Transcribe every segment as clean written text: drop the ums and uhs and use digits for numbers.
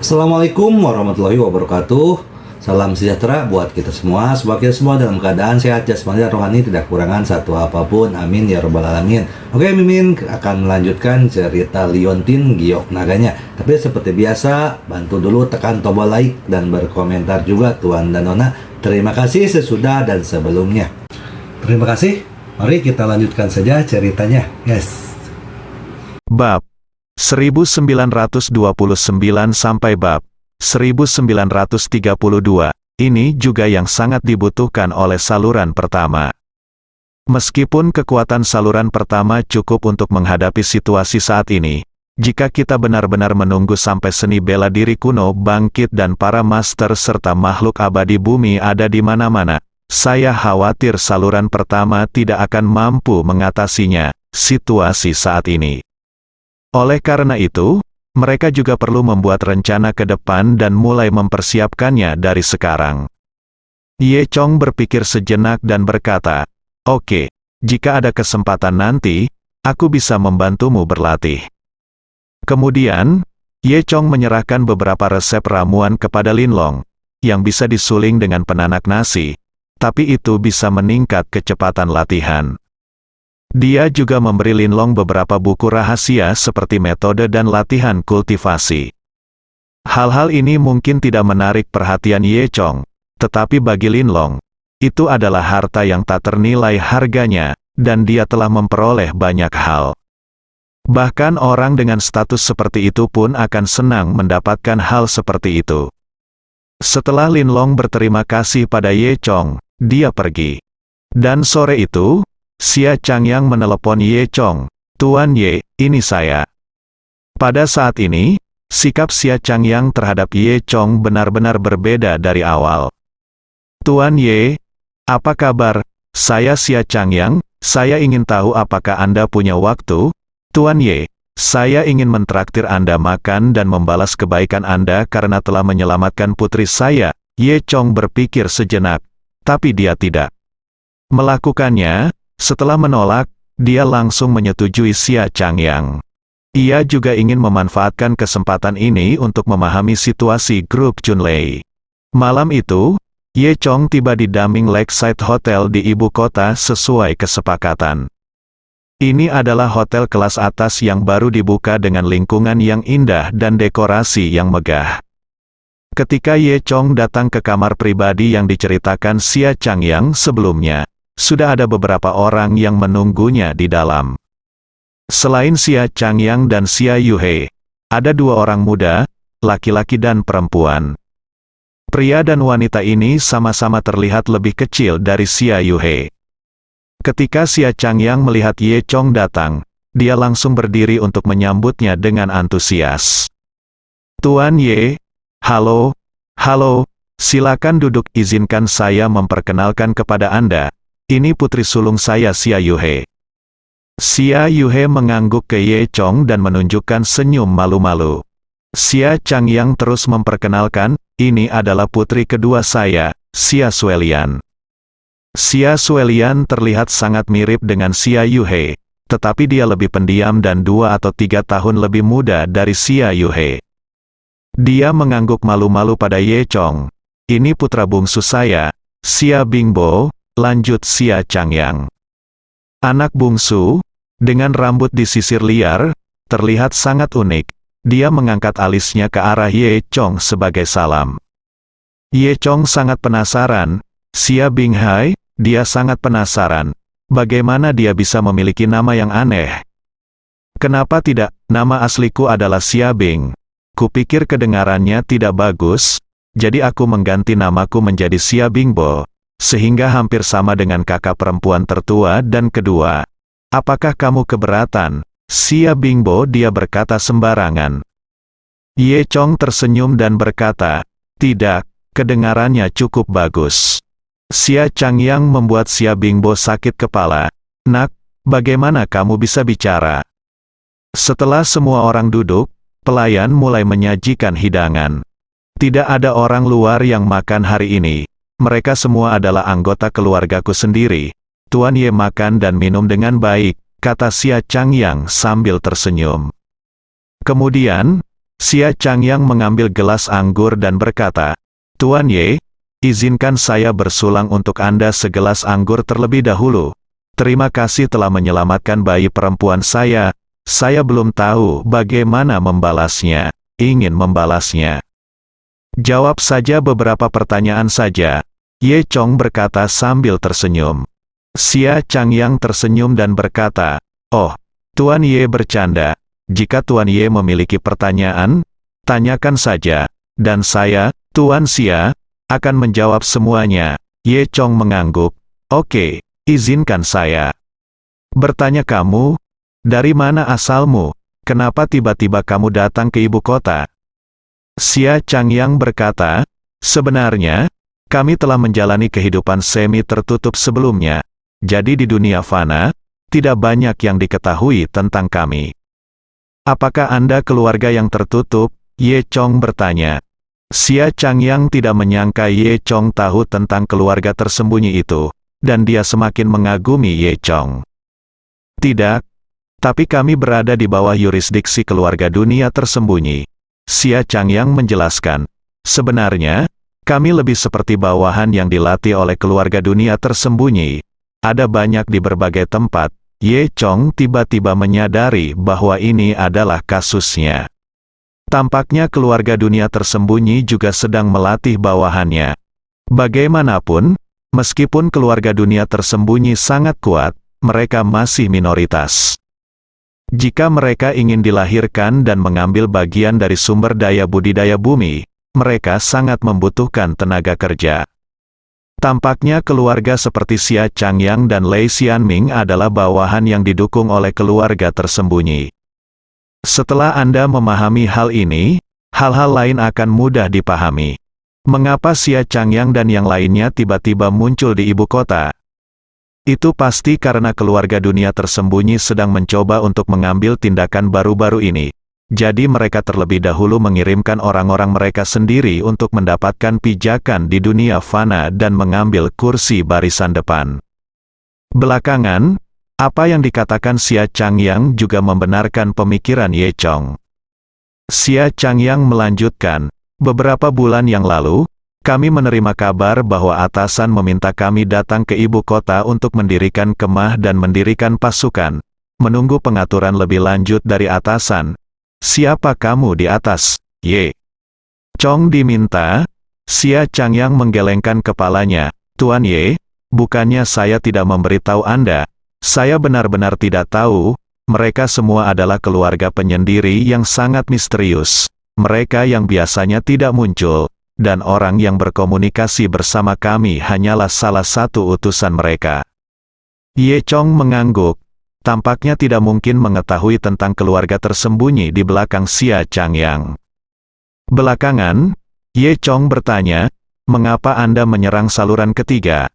Assalamualaikum warahmatullahi wabarakatuh. Salam sejahtera buat kita semua. Semoga kita semua dalam keadaan sehat jasmani dan rohani, tidak kekurangan satu apapun. Amin ya robbal alamin. Oke, Mimin akan melanjutkan cerita Liontin Giok Naganya. Tapi seperti biasa, bantu dulu tekan tombol like dan berkomentar juga Tuan dan Nona. Terima kasih sesudah dan sebelumnya. Terima kasih. Mari kita lanjutkan saja ceritanya. Yes. Bab 1929 sampai bab 1932, ini juga yang sangat dibutuhkan oleh saluran pertama. Meskipun kekuatan saluran pertama cukup untuk menghadapi situasi saat ini, jika kita benar-benar menunggu sampai seni bela diri kuno bangkit dan para master serta makhluk abadi bumi ada di mana-mana, saya khawatir saluran pertama tidak akan mampu mengatasinya, situasi saat ini. Oleh karena itu, mereka juga perlu membuat rencana ke depan dan mulai mempersiapkannya dari sekarang. Ye Chong berpikir sejenak dan berkata, "Oke, jika ada kesempatan nanti, aku bisa membantumu berlatih." Kemudian, Ye Chong menyerahkan beberapa resep ramuan kepada Lin Long, yang bisa disuling dengan penanak nasi, tapi itu bisa meningkat kecepatan latihan. Dia juga memberi Lin Long beberapa buku rahasia seperti metode dan latihan kultivasi. Hal-hal ini mungkin tidak menarik perhatian Ye Chong, tetapi bagi Lin Long, itu adalah harta yang tak ternilai harganya, dan dia telah memperoleh banyak hal. Bahkan orang dengan status seperti itu pun akan senang mendapatkan hal seperti itu. Setelah Lin Long berterima kasih pada Ye Chong, dia pergi. Dan sore itu, Xia Changyang menelepon Ye Chong, "Tuan Ye, ini saya." Pada saat ini, sikap Xia Changyang terhadap Ye Chong benar-benar berbeda dari awal. "Tuan Ye, apa kabar? Saya Xia Changyang, saya ingin tahu apakah Anda punya waktu?" "Tuan Ye, saya ingin mentraktir Anda makan dan membalas kebaikan Anda karena telah menyelamatkan putri saya." Ye Chong berpikir sejenak, tapi dia tidak melakukannya. Setelah menolak, dia langsung menyetujui Xia Changyang. Ia juga ingin memanfaatkan kesempatan ini untuk memahami situasi grup Chunlei. Malam itu, Ye Chong tiba di Daming Lakeside Hotel di ibu kota sesuai kesepakatan. Ini adalah hotel kelas atas yang baru dibuka dengan lingkungan yang indah dan dekorasi yang megah. Ketika Ye Chong datang ke kamar pribadi yang diceritakan Xia Changyang sebelumnya, sudah ada beberapa orang yang menunggunya di dalam. Selain Xia Changyang dan Xia Yuhe, ada dua orang muda, laki-laki dan perempuan. Pria dan wanita ini sama-sama terlihat lebih kecil dari Xia Yuhe. Ketika Xia Changyang melihat Ye Chong datang, dia langsung berdiri untuk menyambutnya dengan antusias. "Tuan Ye, halo, silakan duduk, izinkan saya memperkenalkan kepada Anda. Ini putri sulung saya Xia Yuhe." Xia Yuhe mengangguk ke Ye Chong dan menunjukkan senyum malu-malu. Xia Changyang terus memperkenalkan, "Ini adalah putri kedua saya, Xia Suelian." Xia Suelian terlihat sangat mirip dengan Xia Yuhe, tetapi dia lebih pendiam dan 2 atau 3 tahun lebih muda dari Xia Yuhe. Dia mengangguk malu-malu pada Ye Chong. "Ini putra bungsu saya, Xia Bingbo," lanjut Xia Changyang. Anak bungsu, dengan rambut disisir liar, terlihat sangat unik. Dia mengangkat alisnya ke arah Ye Chong sebagai salam. Ye Chong sangat penasaran. "Xia Binghai," dia sangat penasaran. Bagaimana dia bisa memiliki nama yang aneh? "Kenapa tidak? Nama asliku adalah Xia Bing. Kupikir kedengarannya tidak bagus, jadi aku mengganti namaku menjadi Xia Bingbo, sehingga hampir sama dengan kakak perempuan tertua dan kedua. Apakah kamu keberatan?" Xia Bingbo, dia berkata sembarangan. Ye Chong tersenyum dan berkata, "Tidak, kedengarannya cukup bagus." Xia Changyang membuat Xia Bingbo sakit kepala. "Nak, bagaimana kamu bisa bicara?" Setelah semua orang duduk, pelayan mulai menyajikan hidangan. Tidak ada orang luar yang makan hari ini. Mereka semua adalah anggota keluargaku sendiri. Tuan Ye makan dan minum dengan baik, kata Xia Changyang sambil tersenyum. Kemudian, Xia Changyang mengambil gelas anggur dan berkata, Tuan Ye, izinkan saya bersulang untuk Anda segelas anggur terlebih dahulu. Terima kasih telah menyelamatkan bayi perempuan saya. Saya belum tahu bagaimana membalasnya. Ingin membalasnya. Jawab saja beberapa pertanyaan saja. Ye Chong berkata sambil tersenyum. Xia Changyang tersenyum dan berkata, Oh, Tuan Ye bercanda. Jika Tuan Ye memiliki pertanyaan, tanyakan saja. Dan saya, Tuan Xia, akan menjawab semuanya. Ye Chong mengangguk. Oke, izinkan saya bertanya kamu, dari mana asalmu? Kenapa tiba-tiba kamu datang ke ibu kota? Xia Changyang berkata, sebenarnya, kami telah menjalani kehidupan semi tertutup sebelumnya. Jadi di dunia fana, tidak banyak yang diketahui tentang kami. Apakah Anda keluarga yang tertutup? Ye Chong bertanya. Xia Changyang tidak menyangka Ye Chong tahu tentang keluarga tersembunyi itu, dan dia semakin mengagumi Ye Chong. Tidak, tapi kami berada di bawah yurisdiksi keluarga dunia tersembunyi. Xia Changyang menjelaskan, sebenarnya, kami lebih seperti bawahan yang dilatih oleh keluarga dunia tersembunyi. Ada banyak di berbagai tempat. Ye Chong tiba-tiba menyadari bahwa ini adalah kasusnya. Tampaknya keluarga dunia tersembunyi juga sedang melatih bawahannya. Bagaimanapun, meskipun keluarga dunia tersembunyi sangat kuat, mereka masih minoritas. Jika mereka ingin dilahirkan dan mengambil bagian dari sumber daya budidaya bumi, mereka sangat membutuhkan tenaga kerja. Tampaknya keluarga seperti Xia Changyang dan Lei Xianming adalah bawahan yang didukung oleh keluarga tersembunyi. Setelah Anda memahami hal ini, hal-hal lain akan mudah dipahami. Mengapa Xia Changyang dan yang lainnya tiba-tiba muncul di ibu kota? Itu pasti karena keluarga dunia tersembunyi sedang mencoba untuk mengambil tindakan baru-baru ini. Jadi mereka terlebih dahulu mengirimkan orang-orang mereka sendiri untuk mendapatkan pijakan di dunia fana dan mengambil kursi barisan depan. Belakangan, apa yang dikatakan Xia Changyang juga membenarkan pemikiran Ye Chong. Xia Changyang melanjutkan, beberapa bulan yang lalu, kami menerima kabar bahwa atasan meminta kami datang ke ibu kota untuk mendirikan kemah dan mendirikan pasukan, menunggu pengaturan lebih lanjut dari atasan. Siapa kamu di atas? Ye Chong diminta. Xia Changyang menggelengkan kepalanya. Tuan Ye, bukannya saya tidak memberitahu Anda. Saya benar-benar tidak tahu. Mereka semua adalah keluarga penyendiri yang sangat misterius. Mereka yang biasanya tidak muncul, dan orang yang berkomunikasi bersama kami hanyalah salah satu utusan mereka. Ye Chong mengangguk. Tampaknya tidak mungkin mengetahui tentang keluarga tersembunyi di belakang Xia Changyang. Belakangan, Ye Chong bertanya, mengapa Anda menyerang saluran ketiga?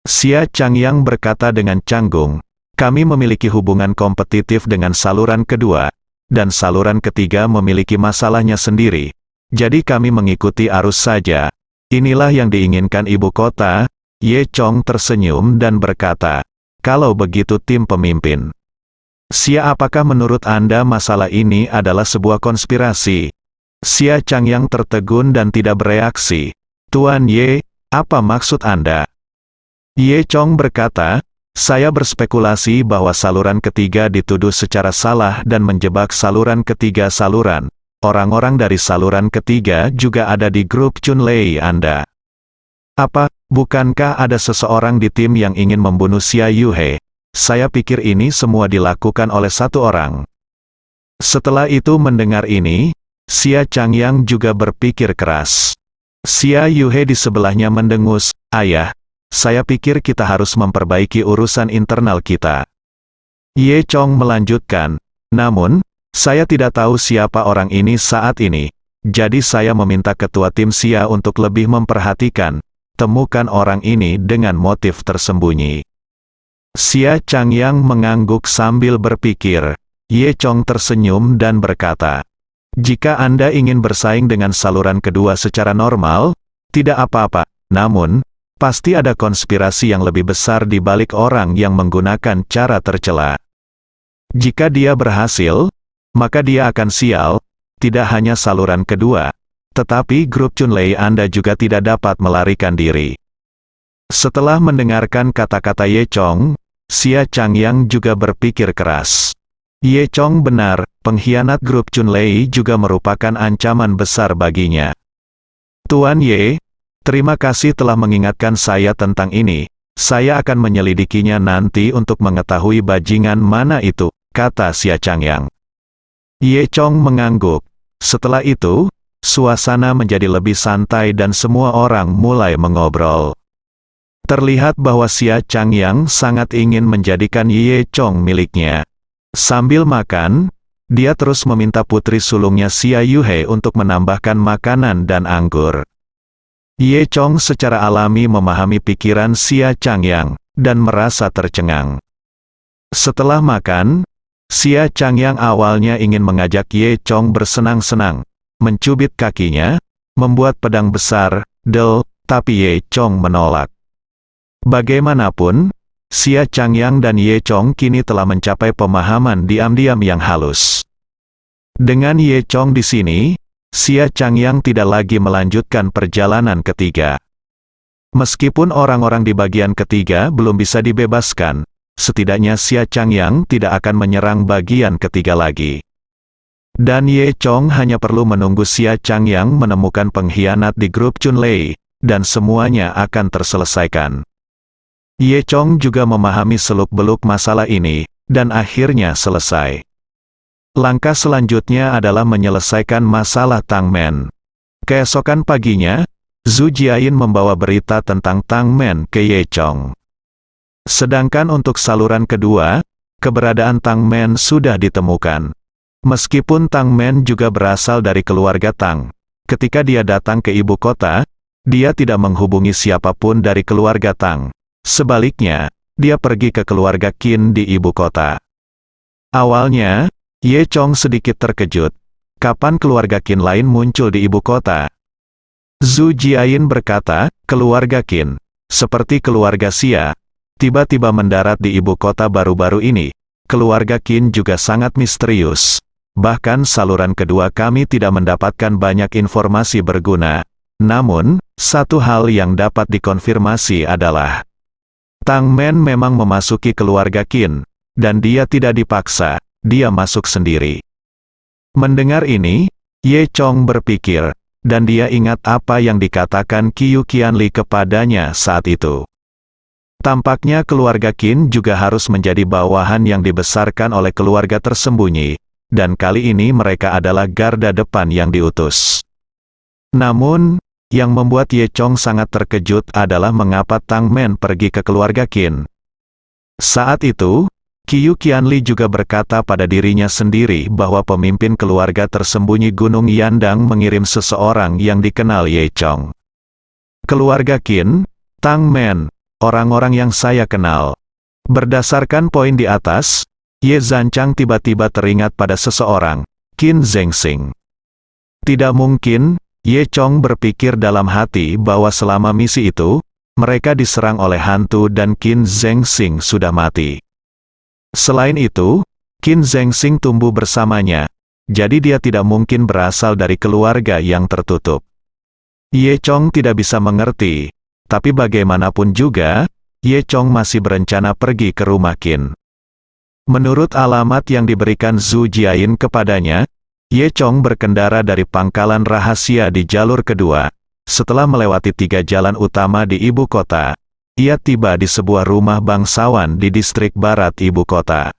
Xia Changyang berkata dengan canggung, kami memiliki hubungan kompetitif dengan saluran kedua, dan saluran ketiga memiliki masalahnya sendiri. Jadi kami mengikuti arus saja. Inilah yang diinginkan ibu kota. Ye Chong tersenyum dan berkata, kalau begitu tim pemimpin. Xia, apakah menurut Anda masalah ini adalah sebuah konspirasi? Xia Changyang tertegun dan tidak bereaksi. Tuan Ye, apa maksud Anda? Ye Chong berkata, saya berspekulasi bahwa saluran ketiga dituduh secara salah dan menjebak saluran ketiga saluran. Orang-orang dari saluran ketiga juga ada di grup Chunlei Anda. Apa, bukankah ada seseorang di tim yang ingin membunuh Xia Yuhe? Saya pikir ini semua dilakukan oleh satu orang. Setelah itu mendengar ini, Xia Changyang juga berpikir keras. Xia Yuhe di sebelahnya mendengus, ayah, saya pikir kita harus memperbaiki urusan internal kita. Ye Chong melanjutkan, namun, saya tidak tahu siapa orang ini saat ini, jadi saya meminta ketua tim Xia untuk lebih memperhatikan, temukan orang ini dengan motif tersembunyi. Xia Changyang mengangguk sambil berpikir. Ye Chong tersenyum dan berkata, jika Anda ingin bersaing dengan saluran kedua secara normal, tidak apa-apa, namun, pasti ada konspirasi yang lebih besar di balik orang yang menggunakan cara tercela. Jika dia berhasil, maka dia akan sial. tidak hanya saluran kedua, tetapi grup Chunlei Anda juga tidak dapat melarikan diri. Setelah mendengarkan kata-kata Ye Chong, Xia Changyang juga berpikir keras. Ye Chong benar, pengkhianat grup Chunlei juga merupakan ancaman besar baginya. Tuan Ye, terima kasih telah mengingatkan saya tentang ini. Saya akan menyelidikinya nanti untuk mengetahui bajingan mana itu, kata Xia Changyang. Ye Chong mengangguk. Setelah itu, suasana menjadi lebih santai dan semua orang mulai mengobrol. Terlihat bahwa Xia Changyang sangat ingin menjadikan Ye Chong miliknya. Sambil makan, dia terus meminta putri sulungnya Xia Yuhe untuk menambahkan makanan dan anggur. Ye Chong secara alami memahami pikiran Xia Changyang, dan merasa tercengang. Setelah makan, Xia Changyang awalnya ingin mengajak Ye Chong bersenang-senang, mencubit kakinya, membuat pedang besar, tapi Ye Chong menolak. Bagaimanapun, Xia Changyang dan Ye Chong kini telah mencapai pemahaman diam-diam yang halus. Dengan Ye Chong di sini, Xia Changyang tidak lagi melanjutkan perjalanan ketiga. Meskipun orang-orang di bagian ketiga belum bisa dibebaskan, setidaknya Xia Changyang tidak akan menyerang bagian ketiga lagi. Dan Ye Chong hanya perlu menunggu Xia Changyang menemukan pengkhianat di grup Chunlei, dan semuanya akan terselesaikan. Ye Chong juga memahami seluk-beluk masalah ini, dan akhirnya selesai. Langkah selanjutnya adalah menyelesaikan masalah Tang Men. Keesokan paginya, Zhu Jiayin membawa berita tentang Tang Men ke Ye Chong. Sedangkan untuk saluran kedua, keberadaan Tang Men sudah ditemukan. Meskipun Tang Men juga berasal dari keluarga Tang, ketika dia datang ke ibu kota, dia tidak menghubungi siapapun dari keluarga Tang. Sebaliknya, dia pergi ke keluarga Qin di ibu kota. Awalnya, Ye Chong sedikit terkejut. Kapan keluarga Qin lain muncul di ibu kota? Zhu Jiayin berkata, keluarga Qin, seperti keluarga Xia, tiba-tiba mendarat di ibu kota baru-baru ini. Keluarga Qin juga sangat misterius. Bahkan saluran kedua kami tidak mendapatkan banyak informasi berguna. Namun, satu hal yang dapat dikonfirmasi adalah Tang Men memang memasuki keluarga Qin, dan dia tidak dipaksa. Dia masuk sendiri. Mendengar ini, Ye Chong berpikir, dan dia ingat apa yang dikatakan Qiu Qianli kepadanya saat itu. Tampaknya keluarga Qin juga harus menjadi bawahan yang dibesarkan oleh keluarga tersembunyi, dan kali ini mereka adalah garda depan yang diutus. Namun, yang membuat Ye Chong sangat terkejut adalah mengapa Tang Men pergi ke keluarga Qin. Saat itu, Qiu Qianli juga berkata pada dirinya sendiri bahwa pemimpin keluarga tersembunyi Gunung Yandang mengirim seseorang yang dikenal Ye Chong. Keluarga Qin, Tang Men, orang-orang yang saya kenal. Berdasarkan poin di atas, Ye Zhanchang tiba-tiba teringat pada seseorang, Qin Zhengxing. Tidak mungkin, Ye Chong berpikir dalam hati bahwa selama misi itu, mereka diserang oleh hantu dan Qin Zhengxing sudah mati. Selain itu, Qin Zhengxing tumbuh bersamanya, jadi dia tidak mungkin berasal dari keluarga yang tertutup. Ye Chong tidak bisa mengerti, tapi bagaimanapun juga, Ye Chong masih berencana pergi ke rumah Qin. Menurut alamat yang diberikan Zhu Jiayin kepadanya, Ye Chong berkendara dari pangkalan rahasia di jalur kedua. Setelah melewati 3 jalan utama di ibu kota, ia tiba di sebuah rumah bangsawan di distrik barat ibu kota.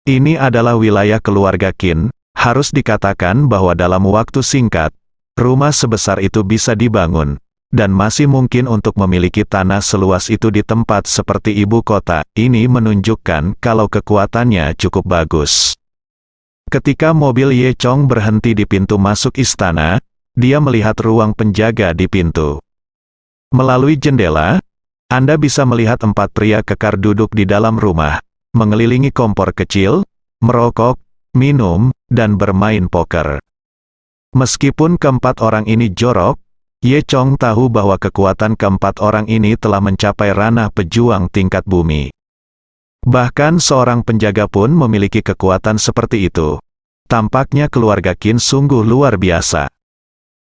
Ini adalah wilayah keluarga Qin. Harus dikatakan bahwa dalam waktu singkat, rumah sebesar itu bisa dibangun, dan masih mungkin untuk memiliki tanah seluas itu di tempat seperti ibu kota. Ini menunjukkan kalau kekuatannya cukup bagus. Ketika mobil Ye Chong berhenti di pintu masuk istana, dia melihat ruang penjaga di pintu. Melalui jendela, Anda bisa melihat 4 pria kekar duduk di dalam rumah, mengelilingi kompor kecil, merokok, minum, dan bermain poker. Meskipun keempat orang ini jorok, Ye Chong tahu bahwa kekuatan keempat orang ini telah mencapai ranah pejuang tingkat bumi. Bahkan seorang penjaga pun memiliki kekuatan seperti itu. tampaknya keluarga Qin sungguh luar biasa.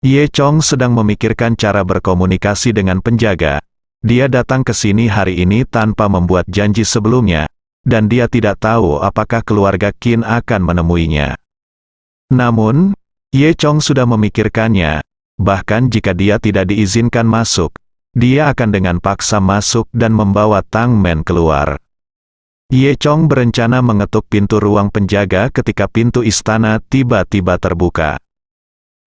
Ye Chong sedang memikirkan cara berkomunikasi dengan penjaga. Dia datang ke sini hari ini tanpa membuat janji sebelumnya, dan dia tidak tahu apakah keluarga Qin akan menemuinya. Namun, Ye Chong sudah memikirkannya, bahkan jika dia tidak diizinkan masuk, dia akan dengan paksa masuk dan membawa Tang Men keluar. Ye Chong berencana mengetuk pintu ruang penjaga ketika pintu istana tiba-tiba terbuka.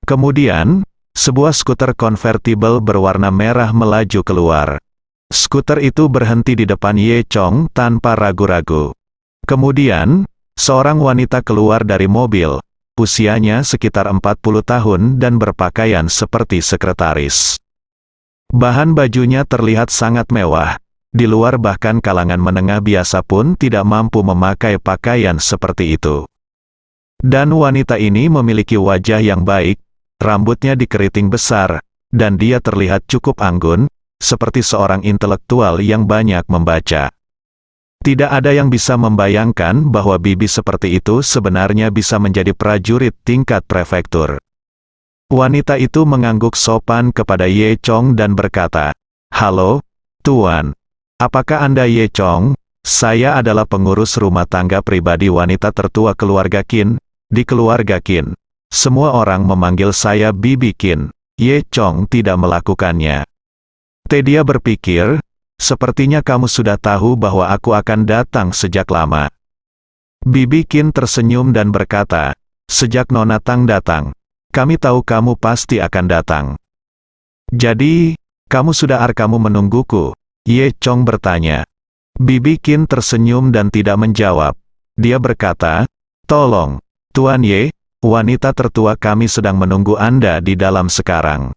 Kemudian, sebuah skuter konvertibel berwarna merah melaju keluar. Skuter itu berhenti di depan Ye Chong tanpa ragu-ragu. Kemudian, seorang wanita keluar dari mobil. Usianya sekitar 40 tahun dan berpakaian seperti sekretaris. Bahan bajunya terlihat sangat mewah. Di luar bahkan kalangan menengah biasa pun tidak mampu memakai pakaian seperti itu. Dan wanita ini memiliki wajah yang baik, rambutnya dikeriting besar, dan dia terlihat cukup anggun, seperti seorang intelektual yang banyak membaca. Tidak ada yang bisa membayangkan bahwa bibi seperti itu sebenarnya bisa menjadi prajurit tingkat prefektur. Wanita itu mengangguk sopan kepada Ye Chong dan berkata, "Halo, Tuan. Apakah Anda Ye Chong? Saya adalah pengurus rumah tangga pribadi wanita tertua keluarga Qin. Di keluarga Qin, semua orang memanggil saya Bibi Qin." Ye Chong tidak melakukannya. Dia berpikir, sepertinya kamu sudah tahu bahwa aku akan datang sejak lama. Bibi Qin tersenyum dan berkata, "Sejak Nona Tang datang, kami tahu kamu pasti akan datang." "Jadi, kamu sudah kamu menungguku?" Ye Chong bertanya. Bibi Qin tersenyum dan tidak menjawab. Dia berkata, "Tolong, Tuan Ye, wanita tertua kami sedang menunggu Anda di dalam sekarang."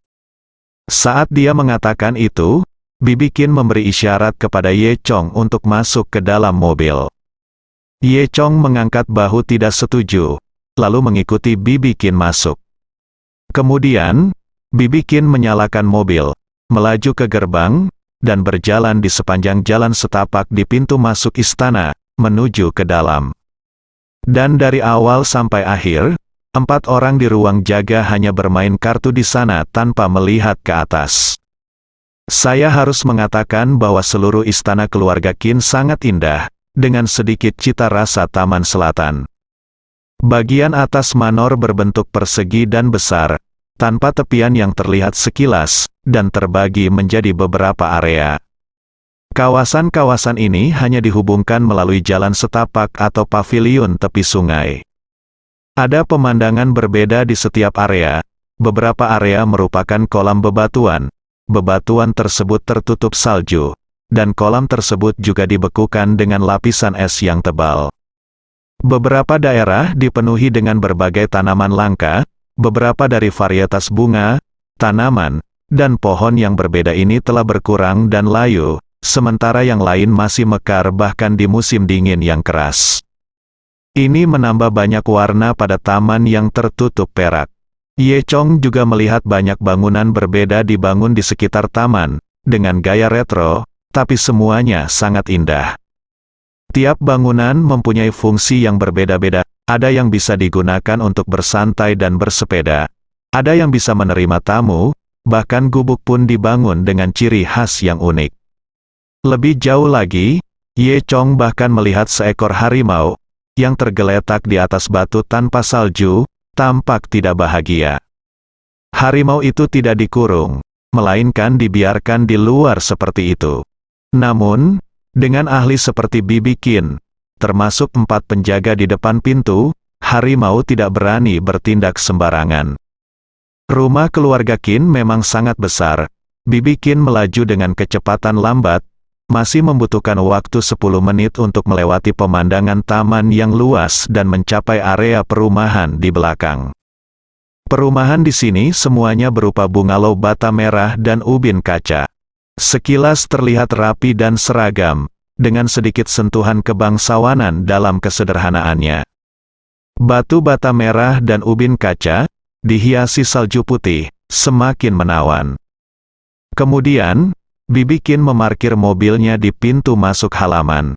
Saat dia mengatakan itu, Bibi Qin memberi isyarat kepada Ye Chong untuk masuk ke dalam mobil. Ye Chong mengangkat bahu tidak setuju, lalu mengikuti Bibi Qin masuk. Kemudian, Bibi Qin menyalakan mobil, melaju ke gerbang, dan berjalan di sepanjang jalan setapak di pintu masuk istana, menuju ke dalam. Dan dari awal sampai akhir, 4 orang di ruang jaga hanya bermain kartu di sana tanpa melihat ke atas. Saya harus mengatakan bahwa seluruh istana keluarga Qin sangat indah, dengan sedikit cita rasa taman selatan. Bagian atas manor berbentuk persegi dan besar, tanpa tepian yang terlihat sekilas, dan terbagi menjadi beberapa area. Kawasan-kawasan ini hanya dihubungkan melalui jalan setapak atau paviliun tepi sungai. Ada pemandangan berbeda di setiap area. Beberapa area merupakan kolam bebatuan. Bebatuan tersebut tertutup salju, dan kolam tersebut juga dibekukan dengan lapisan es yang tebal. Beberapa daerah dipenuhi dengan berbagai tanaman langka, beberapa dari varietas bunga, tanaman, dan pohon yang berbeda ini telah berkurang dan layu, sementara yang lain masih mekar bahkan di musim dingin yang keras. Ini menambah banyak warna pada taman yang tertutup perak. Ye Chong juga melihat banyak bangunan berbeda dibangun di sekitar taman, dengan gaya retro, tapi semuanya sangat indah. Tiap bangunan mempunyai fungsi yang berbeda-beda. Ada yang bisa digunakan untuk bersantai dan bersepeda. Ada yang bisa menerima tamu, bahkan gubuk pun dibangun dengan ciri khas yang unik. Lebih jauh lagi, Ye Chong bahkan melihat seekor harimau, yang tergeletak di atas batu tanpa salju, tampak tidak bahagia. Harimau itu tidak dikurung, melainkan dibiarkan di luar seperti itu. Namun, dengan ahli seperti Bibi Qin, termasuk 4 penjaga di depan pintu, harimau tidak berani bertindak sembarangan. Rumah keluarga Qin memang sangat besar. Bibi Qin melaju dengan kecepatan lambat, masih membutuhkan waktu 10 menit untuk melewati pemandangan taman yang luas dan mencapai area perumahan di belakang. Perumahan di sini semuanya berupa bungalow bata merah dan ubin kaca. Sekilas terlihat rapi dan seragam, dengan sedikit sentuhan kebangsawanan dalam kesederhanaannya. Batu bata merah dan ubin kaca, dihiasi salju putih, semakin menawan. Kemudian, Bibi Qin memarkir mobilnya di pintu masuk halaman.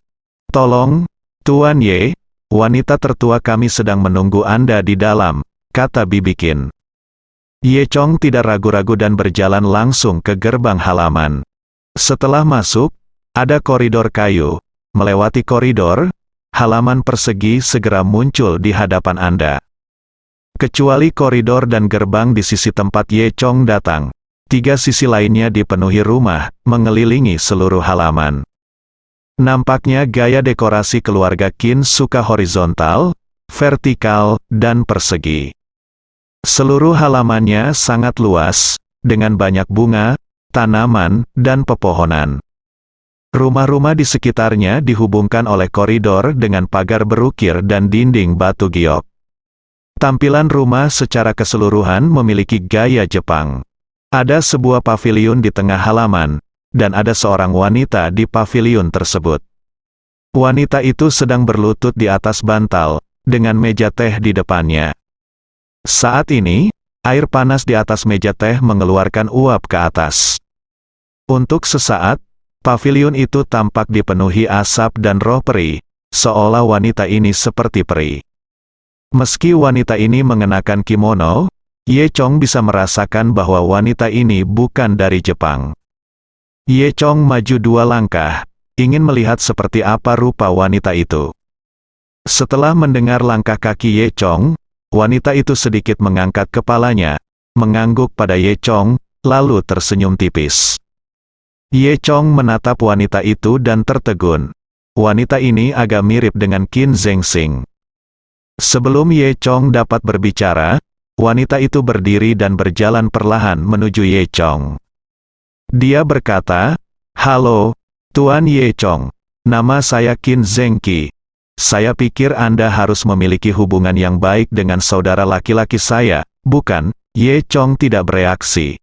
"Tolong, Tuan Ye, wanita tertua kami sedang menunggu Anda di dalam, kata Bibi Qin. Ye Chong tidak ragu-ragu dan berjalan langsung ke gerbang halaman. Setelah masuk, ada koridor kayu. Melewati koridor, halaman persegi segera muncul di hadapan Anda. Kecuali koridor dan gerbang di sisi tempat Ye Chong datang, 3 sisi lainnya dipenuhi rumah, mengelilingi seluruh halaman. Nampaknya gaya dekorasi keluarga Qin suka horizontal, vertikal, dan persegi. Seluruh halamannya sangat luas, dengan banyak bunga, tanaman, dan pepohonan. Rumah-rumah di sekitarnya dihubungkan oleh koridor dengan pagar berukir dan dinding batu giok. Tampilan rumah secara keseluruhan memiliki gaya Jepang. Ada sebuah paviliun di tengah halaman, dan ada seorang wanita di paviliun tersebut. Wanita itu sedang berlutut di atas bantal, dengan meja teh di depannya. Saat ini, air panas di atas meja teh mengeluarkan uap ke atas. Untuk sesaat, paviliun itu tampak dipenuhi asap dan roh peri, seolah wanita ini seperti peri. Meski wanita ini mengenakan kimono, Ye Chong bisa merasakan bahwa wanita ini bukan dari Jepang. Ye Chong maju 2 langkah, ingin melihat seperti apa rupa wanita itu. Setelah mendengar langkah kaki Ye Chong, wanita itu sedikit mengangkat kepalanya, mengangguk pada Ye Chong, lalu tersenyum tipis. Ye Chong menatap wanita itu dan tertegun. Wanita ini agak mirip dengan Qin Zhengxing. Sebelum Ye Chong dapat berbicara, wanita itu berdiri dan berjalan perlahan menuju Ye Chong. Dia berkata, "Halo, Tuan Ye Chong. Nama saya Qin Zhengqi. Saya pikir Anda harus memiliki hubungan yang baik dengan saudara laki-laki saya, bukan?" Ye Chong tidak bereaksi.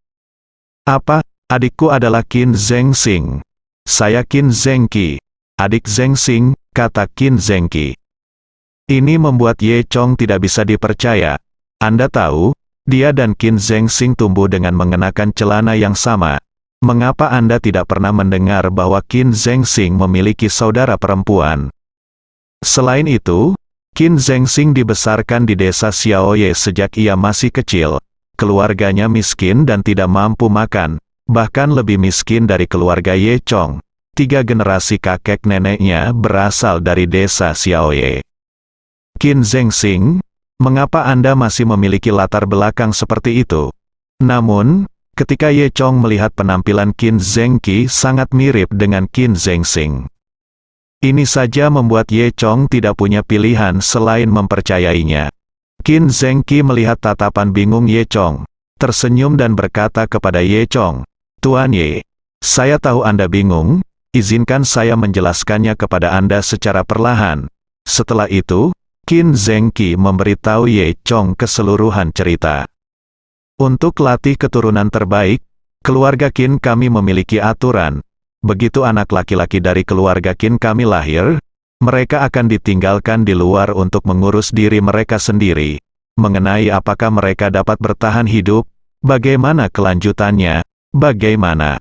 "Apa, adikku adalah Qin Zhengxing. Saya Qin Zhengqi. Adik Zhengxing," kata Qin Zhengqi. Ini membuat Ye Chong tidak bisa dipercaya. "Anda tahu, dia dan Qin Zhengxing tumbuh dengan mengenakan celana yang sama. Mengapa Anda tidak pernah mendengar bahwa Qin Zhengxing memiliki saudara perempuan? Selain itu, Qin Zhengxing dibesarkan di desa Xiaoye sejak ia masih kecil. Keluarganya miskin dan tidak mampu makan, bahkan lebih miskin dari keluarga Ye Chong. 3 generasi kakek neneknya berasal dari desa Xiaoye. Qin Zhengxing, mengapa Anda masih memiliki latar belakang seperti itu?" Namun, ketika Ye Chong melihat penampilan Qin Zhengqi sangat mirip dengan Qin Zhengxing. Ini saja membuat Ye Chong tidak punya pilihan selain mempercayainya. Qin Zhengqi melihat tatapan bingung Ye Chong, tersenyum dan berkata kepada Ye Chong, "Tuan Ye, saya tahu Anda bingung, izinkan saya menjelaskannya kepada Anda secara perlahan." Setelah itu, Qin Zhengqi memberitahu Ye Chong keseluruhan cerita. "Untuk latih keturunan terbaik, keluarga Qin kami memiliki aturan. Begitu anak laki-laki dari keluarga Qin kami lahir, mereka akan ditinggalkan di luar untuk mengurus diri mereka sendiri. Mengenai apakah mereka dapat bertahan hidup, bagaimana kelanjutannya, bagaimana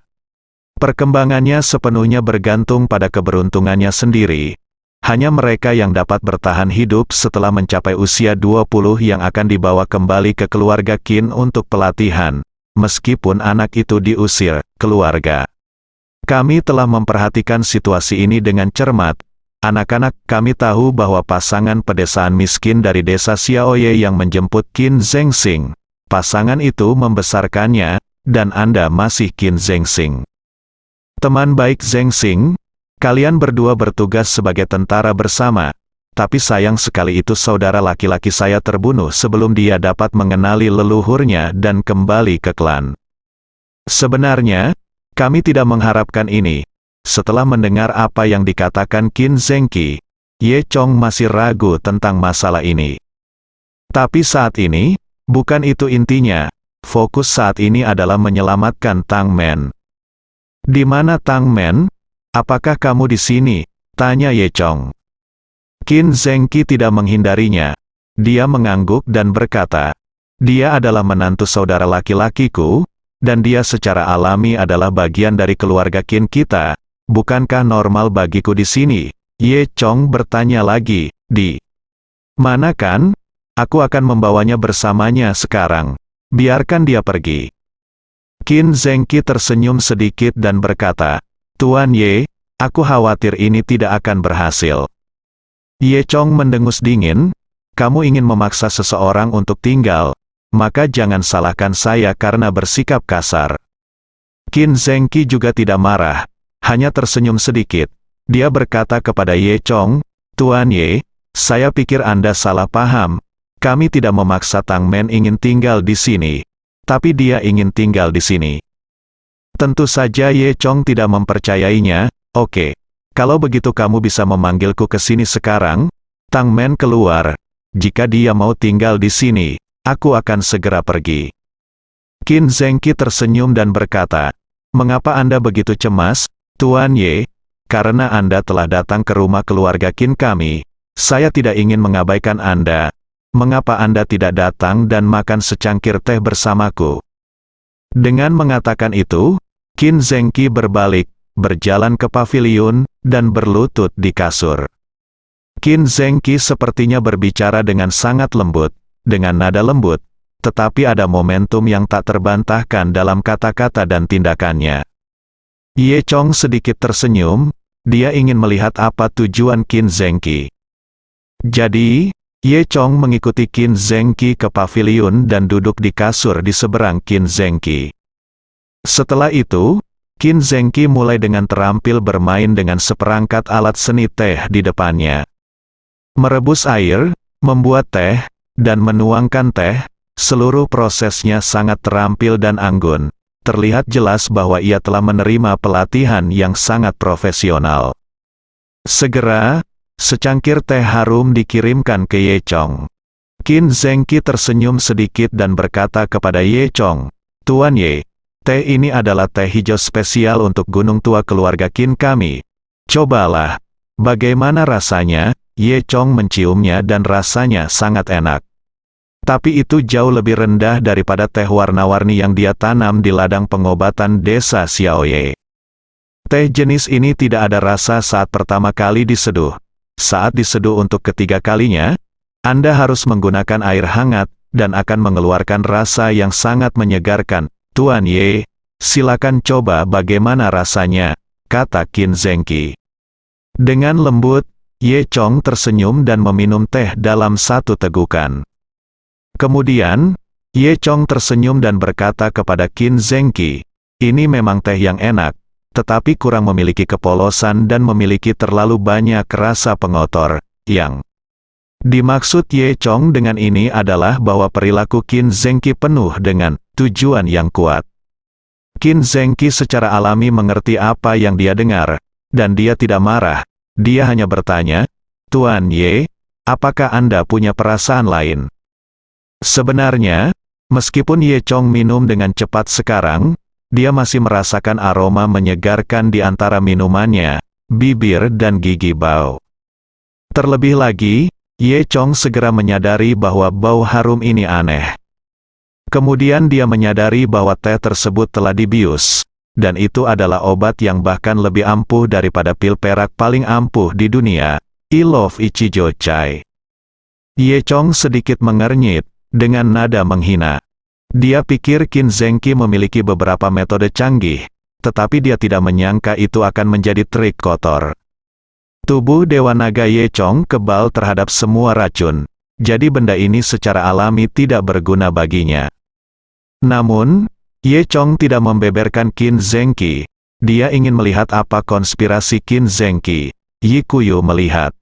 perkembangannya sepenuhnya bergantung pada keberuntungannya sendiri. Hanya mereka yang dapat bertahan hidup setelah mencapai usia 20 yang akan dibawa kembali ke keluarga Qin untuk pelatihan, meskipun anak itu diusir keluarga. Kami telah memperhatikan situasi ini dengan cermat. Anak-anak kami tahu bahwa pasangan pedesaan miskin dari desa Xiaoye yang menjemput Qin Zhengxing. Pasangan itu membesarkannya, dan Anda masih Qin Zhengxing. Teman baik Zhengxing, kalian berdua bertugas sebagai tentara bersama, tapi sayang sekali itu saudara laki-laki saya terbunuh sebelum dia dapat mengenali leluhurnya dan kembali ke klan. Sebenarnya, kami tidak mengharapkan ini." Setelah mendengar apa yang dikatakan Qin Zhengqi, Ye Chong masih ragu tentang masalah ini. Tapi saat ini, bukan itu intinya. Fokus saat ini adalah menyelamatkan Tang Men. "Di mana Tang Men? Apakah kamu di sini?" tanya Ye Chong. Qin Zhengqi tidak menghindarinya. Dia mengangguk dan berkata, "Dia adalah menantu saudara laki-lakiku, dan dia secara alami adalah bagian dari keluarga Qin kita. Bukankah normal bagiku di sini?" Ye Chong bertanya lagi, "Di Mana kan? Aku akan membawanya bersamanya sekarang. Biarkan dia pergi. Qin Zengqi tersenyum sedikit dan berkata, Tuan Ye, aku khawatir ini tidak akan berhasil. Ye Chong mendengus dingin, kamu ingin memaksa seseorang untuk tinggal, maka jangan salahkan saya karena bersikap kasar. Qin Zengqi juga tidak marah, hanya tersenyum sedikit. Dia berkata kepada Ye Chong, Tuan Ye, saya pikir Anda salah paham. Kami tidak memaksa Tang Men ingin tinggal di sini, tapi dia ingin tinggal di sini. Tentu saja Ye Chong tidak mempercayainya. Oke, kalau begitu kamu bisa memanggilku ke sini sekarang. Tang Men keluar. Jika dia mau tinggal di sini, aku akan segera pergi. Qin Zengqi tersenyum dan berkata, mengapa Anda begitu cemas, Tuan Ye? Karena Anda telah datang ke rumah keluarga Qin kami. Saya tidak ingin mengabaikan Anda. Mengapa Anda tidak datang dan makan secangkir teh bersamaku? Dengan mengatakan itu, Qin Zengqi berbalik, berjalan ke paviliun, dan berlutut di kasur. Qin Zengqi sepertinya berbicara dengan sangat lembut, dengan nada lembut, tetapi ada momentum yang tak terbantahkan dalam kata-kata dan tindakannya. Ye Chong sedikit tersenyum, dia ingin melihat apa tujuan Qin Zengqi. Jadi, Ye Chong mengikuti Qin Zengqi ke paviliun dan duduk di kasur di seberang Qin Zengqi. Setelah itu, Qin Zengqi mulai dengan terampil bermain dengan seperangkat alat seni teh di depannya. Merebus air, membuat teh, dan menuangkan teh, seluruh prosesnya sangat terampil dan anggun. Terlihat jelas bahwa ia telah menerima pelatihan yang sangat profesional. Segera, secangkir teh harum dikirimkan ke Ye Chong. Qin Zengqi tersenyum sedikit dan berkata kepada Ye Chong, Tuan Ye, teh ini adalah teh hijau spesial untuk gunung tua keluarga Qin kami. Cobalah. Bagaimana rasanya? Ye Chong menciumnya dan rasanya sangat enak. Tapi itu jauh lebih rendah daripada teh warna-warni yang dia tanam di ladang pengobatan desa Xiaoye. Teh jenis ini tidak ada rasa saat pertama kali diseduh. Saat diseduh untuk ketiga kalinya, Anda harus menggunakan air hangat, dan akan mengeluarkan rasa yang sangat menyegarkan. Tuan Ye, silakan coba bagaimana rasanya, kata Qin Zengqi. Dengan lembut, Ye Chong tersenyum dan meminum teh dalam satu tegukan. Kemudian, Ye Chong tersenyum dan berkata kepada Qin Zengqi, ini memang teh yang enak, tetapi kurang memiliki kepolosan dan memiliki terlalu banyak rasa pengotor. Yang dimaksud Ye Chong dengan ini adalah bahwa perilaku Qin Zengqi penuh dengan tujuan yang kuat. Qin Zengqi secara alami mengerti apa yang dia dengar, dan dia tidak marah. Dia hanya bertanya, Tuan Ye, apakah Anda punya perasaan lain? Sebenarnya, meskipun Ye Chong minum dengan cepat sekarang, dia masih merasakan aroma menyegarkan di antara minumannya, bibir dan gigi bau. Terlebih lagi, Ye Chong segera menyadari bahwa bau harum ini aneh. Kemudian dia menyadari bahwa teh tersebut telah dibius, dan itu adalah obat yang bahkan lebih ampuh daripada pil perak paling ampuh di dunia, I Love Ichijo Chai. Ye Chong sedikit mengernyit, dengan nada menghina. Dia pikir Qin Zengqi memiliki beberapa metode canggih, tetapi dia tidak menyangka itu akan menjadi trik kotor. Tubuh Dewa Naga Ye Chong kebal terhadap semua racun, jadi benda ini secara alami tidak berguna baginya. Namun, Ye Chong tidak membeberkan Qin Zengqi. Dia ingin melihat apa konspirasi Qin Zengqi. Yi Kuyu melihat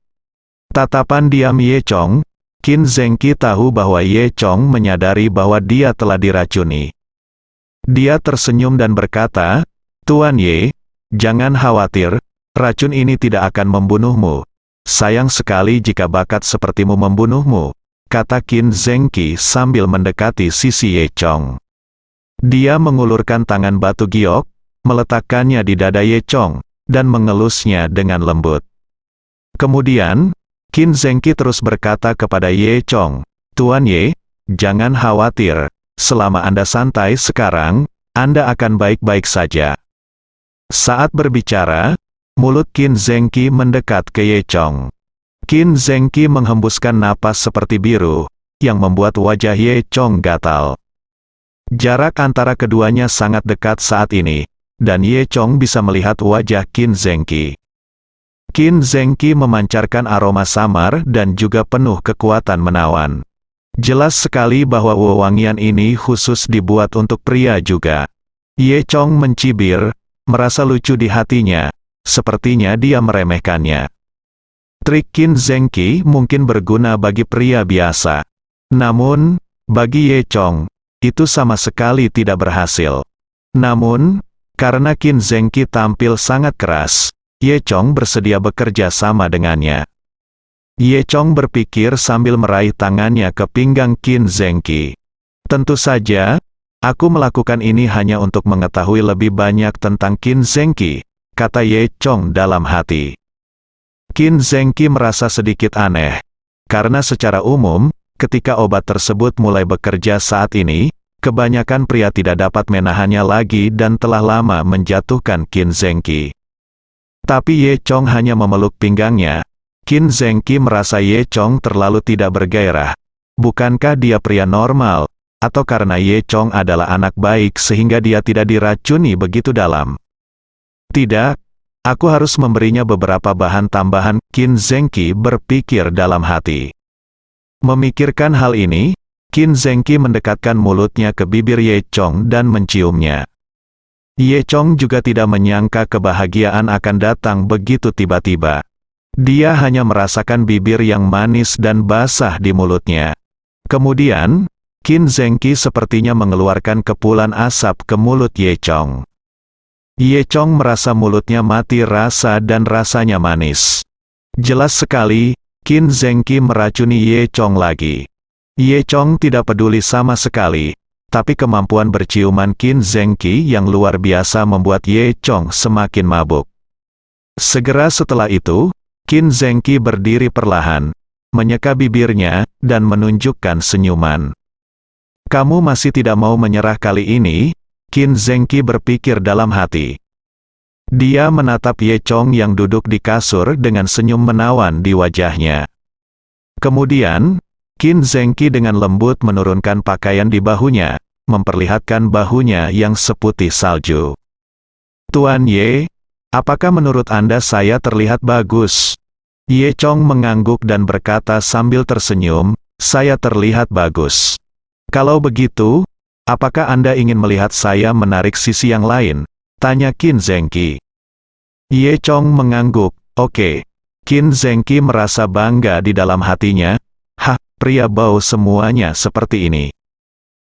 tatapan diam Ye Chong. Qin Zengqi tahu bahwa Ye Chong menyadari bahwa dia telah diracuni. Dia tersenyum dan berkata, Tuan Ye, jangan khawatir, racun ini tidak akan membunuhmu. Sayang sekali jika bakat sepertimu membunuhmu, kata Qin Zengqi sambil mendekati sisi Ye Chong. Dia mengulurkan tangan batu giok, meletakkannya di dada Ye Chong, dan mengelusnya dengan lembut. Kemudian, Qin Zengqi terus berkata kepada Ye Chong, Tuan Ye, jangan khawatir, selama Anda santai sekarang, Anda akan baik-baik saja. Saat berbicara, mulut Qin Zengqi mendekat ke Ye Chong. Qin Zengqi menghembuskan napas seperti biru, yang membuat wajah Ye Chong gatal. Jarak antara keduanya sangat dekat saat ini, dan Ye Chong bisa melihat wajah Qin Zengqi. Qin Zengqi memancarkan aroma samar dan juga penuh kekuatan menawan. Jelas sekali bahwa wewangian ini khusus dibuat untuk pria juga. Ye Chong mencibir, merasa lucu di hatinya, sepertinya dia meremehkannya. Trik Qin Zengqi mungkin berguna bagi pria biasa. Namun, bagi Ye Chong, itu sama sekali tidak berhasil. Namun, karena Qin Zengqi tampil sangat keras, Ye Chong bersedia bekerja sama dengannya. Ye Chong berpikir sambil meraih tangannya ke pinggang Qin Zengqi. Tentu saja, aku melakukan ini hanya untuk mengetahui lebih banyak tentang Qin Zengqi, kata Ye Chong dalam hati. Qin Zengqi merasa sedikit aneh, karena secara umum, ketika obat tersebut mulai bekerja saat ini, kebanyakan pria tidak dapat menahannya lagi dan telah lama menjatuhkan Qin Zengqi. Tapi Ye Chong hanya memeluk pinggangnya. Qin Zengqi merasa Ye Chong terlalu tidak bergairah. Bukankah dia pria normal? Atau karena Ye Chong adalah anak baik sehingga dia tidak diracuni begitu dalam? Tidak. Aku harus memberinya beberapa bahan tambahan, Qin Zengqi berpikir dalam hati. Memikirkan hal ini, Qin Zengqi mendekatkan mulutnya ke bibir Ye Chong dan menciumnya. Ye Chong juga tidak menyangka kebahagiaan akan datang begitu tiba-tiba. Dia hanya merasakan bibir yang manis dan basah di mulutnya. Kemudian, Qin Zengqi sepertinya mengeluarkan kepulan asap ke mulut Ye Chong. Ye Chong merasa mulutnya mati rasa dan rasanya manis. Jelas sekali, Qin Zengqi meracuni Ye Chong lagi. Ye Chong tidak peduli sama sekali, tapi kemampuan berciuman Qin Zengqi yang luar biasa membuat Ye Chong semakin mabuk. Segera setelah itu, Qin Zengqi berdiri perlahan, menyeka bibirnya, dan menunjukkan senyuman. Kamu masih tidak mau menyerah kali ini? Qin Zengqi berpikir dalam hati. Dia menatap Ye Chong yang duduk di kasur dengan senyum menawan di wajahnya. Kemudian, Qin Zengqi dengan lembut menurunkan pakaian di bahunya, memperlihatkan bahunya yang seputih salju. Tuan Ye, apakah menurut Anda saya terlihat bagus? Ye Chong mengangguk dan berkata sambil tersenyum, saya terlihat bagus. Kalau begitu, apakah Anda ingin melihat saya menarik sisi yang lain? Tanya Qin Zengqi. Ye Chong mengangguk, oke. Qin Zengqi merasa bangga di dalam hatinya. Hah, pria bau semuanya seperti ini.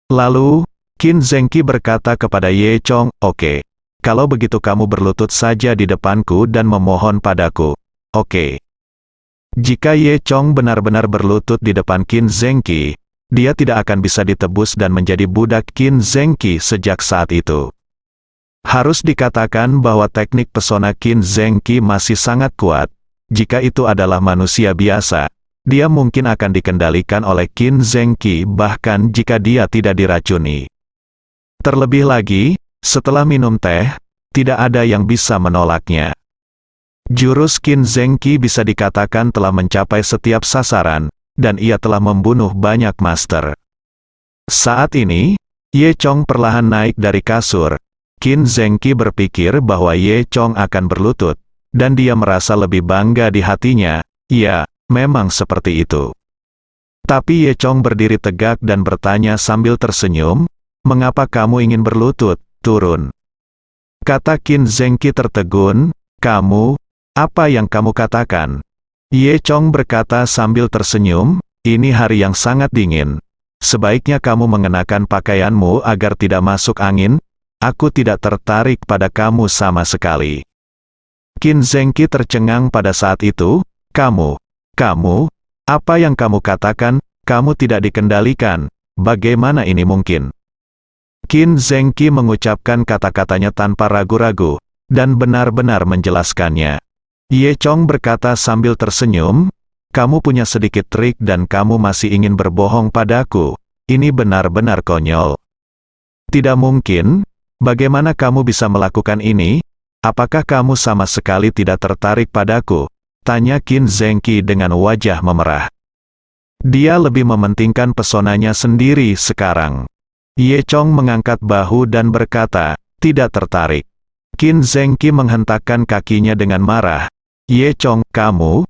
Lalu, Qin Zengqi berkata kepada Ye Chong, oke. Kalau begitu kamu berlutut saja di depanku dan memohon padaku. Oke. Jika Ye Chong benar-benar berlutut di depan Qin Zengqi, dia tidak akan bisa ditebus dan menjadi budak Qin Zengqi sejak saat itu. Harus dikatakan bahwa teknik pesona Qin Zengqi masih sangat kuat. Jika itu adalah manusia biasa, dia mungkin akan dikendalikan oleh Qin Zengqi bahkan jika dia tidak diracuni. Terlebih lagi, setelah minum teh, tidak ada yang bisa menolaknya. Jurus Qin Zengqi bisa dikatakan telah mencapai setiap sasaran, dan ia telah membunuh banyak master. Saat ini, Ye Chong perlahan naik dari kasur. Qin Zengqi berpikir bahwa Ye Chong akan berlutut, dan dia merasa lebih bangga di hatinya. Ya, memang seperti itu. Tapi Ye Chong berdiri tegak dan bertanya sambil tersenyum, mengapa kamu ingin berlutut? Turun. Kata Qin Zengqi tertegun, kamu, apa yang kamu katakan? Ye Chong berkata sambil tersenyum, ini hari yang sangat dingin. Sebaiknya kamu mengenakan pakaianmu agar tidak masuk angin. Aku tidak tertarik pada kamu sama sekali. Qin Zengqi tercengang pada saat itu, kamu, apa yang kamu katakan, kamu tidak dikendalikan, bagaimana ini mungkin? Qin Zengqi mengucapkan kata-katanya tanpa ragu-ragu, dan benar-benar menjelaskannya. Ye Chong berkata sambil tersenyum, kamu punya sedikit trik dan kamu masih ingin berbohong padaku, ini benar-benar konyol. Tidak mungkin, bagaimana kamu bisa melakukan ini? Apakah kamu sama sekali tidak tertarik padaku? Tanya Qin Zhengqi dengan wajah memerah. Dia lebih mementingkan pesonanya sendiri sekarang. Ye Chong mengangkat bahu dan berkata, tidak tertarik. Qin Zhengqi menghentakkan kakinya dengan marah. Ye Chong, kamu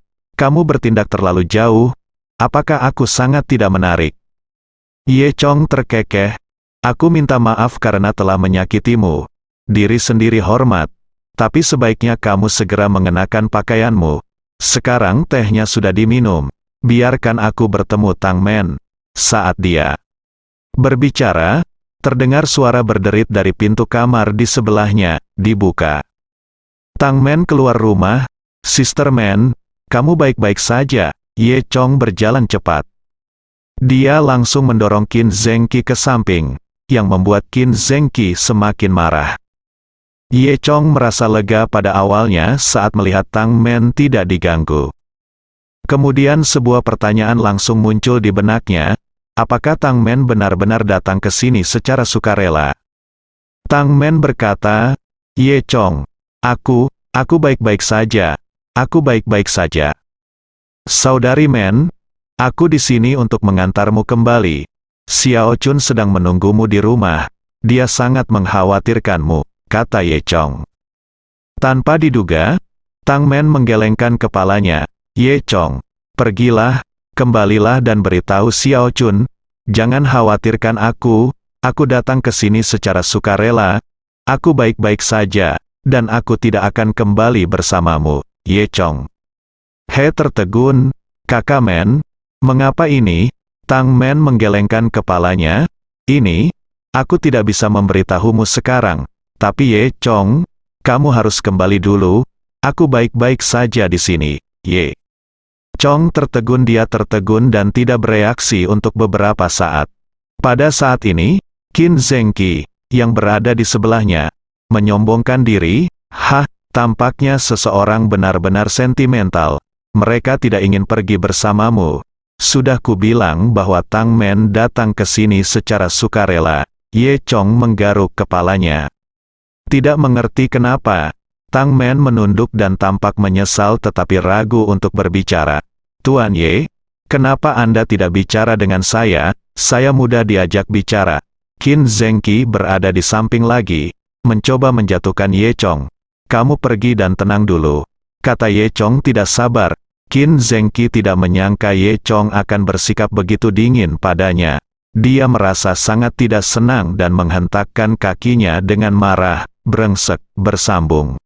bertindak terlalu jauh. Apakah aku sangat tidak menarik? Ye Chong terkekeh. Aku minta maaf karena telah menyakitimu. Diri sendiri hormat. Tapi sebaiknya kamu segera mengenakan pakaianmu. Sekarang tehnya sudah diminum. Biarkan aku bertemu Tang Men. Saat dia berbicara, terdengar suara berderit dari pintu kamar di sebelahnya, dibuka. Tang Men keluar rumah. Sister Men, kamu baik-baik saja. Ye Chong berjalan cepat. Dia langsung mendorong Qin Zhengqi ke samping, yang membuat Qin Zhengqi semakin marah. Ye Chong merasa lega pada awalnya saat melihat Tang Men tidak diganggu. Kemudian sebuah pertanyaan langsung muncul di benaknya, apakah Tang Men benar-benar datang ke sini secara sukarela? Tang Men berkata, Ye Chong, aku baik-baik saja. Aku baik-baik saja. Saudari Men, aku di sini untuk mengantarmu kembali. Xiao Chun sedang menunggumu di rumah. Dia sangat mengkhawatirkanmu, kata Ye Chong. Tanpa diduga, Tang Men menggelengkan kepalanya. Ye Chong, pergilah, kembalilah dan beritahu Xiao Chun, jangan khawatirkan aku datang ke sini secara sukarela, aku baik-baik saja, dan aku tidak akan kembali bersamamu, Ye Chong. He tertegun, kakak Men, mengapa ini? Tang Men menggelengkan kepalanya, ini, aku tidak bisa memberitahumu sekarang, tapi Ye Chong, kamu harus kembali dulu, aku baik-baik saja di sini, Ye Chong tertegun. Dia tertegun dan tidak bereaksi untuk beberapa saat. Pada saat ini, Qin Zhengqi, yang berada di sebelahnya, menyombongkan diri, tampaknya seseorang benar-benar sentimental. Mereka tidak ingin pergi bersamamu. Sudah kubilang bahwa Tang Men datang ke sini secara sukarela. Ye Chong menggaruk kepalanya. Tidak mengerti kenapa, Tang Men menunduk dan tampak menyesal tetapi ragu untuk berbicara. Tuan Ye, kenapa Anda tidak bicara dengan saya? Saya mudah diajak bicara. Qin Zhengqi berada di samping lagi, mencoba menjatuhkan Ye Chong. Kamu pergi dan tenang dulu, kata Ye Chong tidak sabar. Qin Zhengqi tidak menyangka Ye Chong akan bersikap begitu dingin padanya. Dia merasa sangat tidak senang dan menghentakkan kakinya dengan marah, brengsek, bersambung.